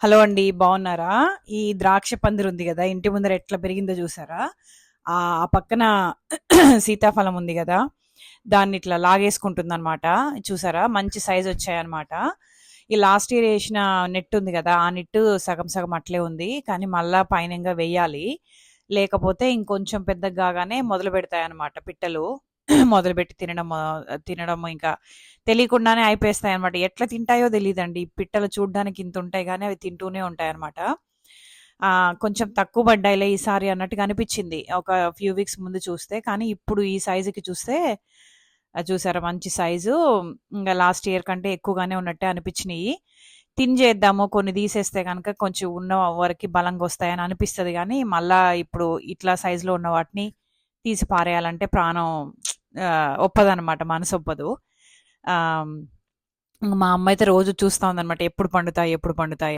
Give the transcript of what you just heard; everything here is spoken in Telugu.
హలో అండి. బాగున్నారా? ఈ ద్రాక్ష పందిరి ఉంది కదా, ఇంటి ముందర ఎట్లా పెరిగిందో చూసారా? ఆ పక్కన సీతాఫలం ఉంది కదా, దాన్ని ఇట్లా లాగేసుకుంటుంది అనమాట. చూసారా, మంచి సైజ్ వచ్చాయన్నమాట. ఈ లాస్ట్ ఇయర్ వేసిన నెట్ ఉంది కదా, ఆ నెట్ సగం సగం అట్లే ఉంది, కానీ మళ్ళా పైన ఇంకా వెయ్యాలి. లేకపోతే ఇంకొంచెం పెద్దగా కాగానే మొదలు పెడతాయి అన్నమాట పిట్టలు. మొదలుపెట్టి తినడం తినడం ఇంకా తెలియకుండానే అయిపోయేస్తాయి అనమాట. ఎట్లా తింటాయో తెలియదండి. పిట్టలు చూడ్డానికి ఇంత ఉంటాయి కానీ అవి తింటూనే ఉంటాయి అనమాట. కొంచెం తక్కువ పడ్డాయిలే ఈసారి అన్నట్టుగా అనిపించింది ఒక ఫ్యూ వీక్స్ ముందు చూస్తే. కానీ ఇప్పుడు ఈ సైజుకి చూస్తే చూసారా, మంచి సైజు. ఇంకా లాస్ట్ ఇయర్ కంటే ఎక్కువగానే ఉన్నట్టే అనిపించినాయి. చేద్దాము, కొన్ని తీసేస్తే కనుక కొంచెం ఉన్న వరకు బలంగా వస్తాయని అనిపిస్తుంది, కానీ మళ్ళా ఇప్పుడు ఇట్లా సైజులో ఉన్న వాటిని తీసి పారేయాలంటే ప్రాణం ఒప్పదనమాట, మనసు ఒప్పదు. ఆ, మా అమ్మ అయితే రోజు చూస్తా ఉందన్నమాట, ఎప్పుడు పండుతాయి ఎప్పుడు పండుతాయి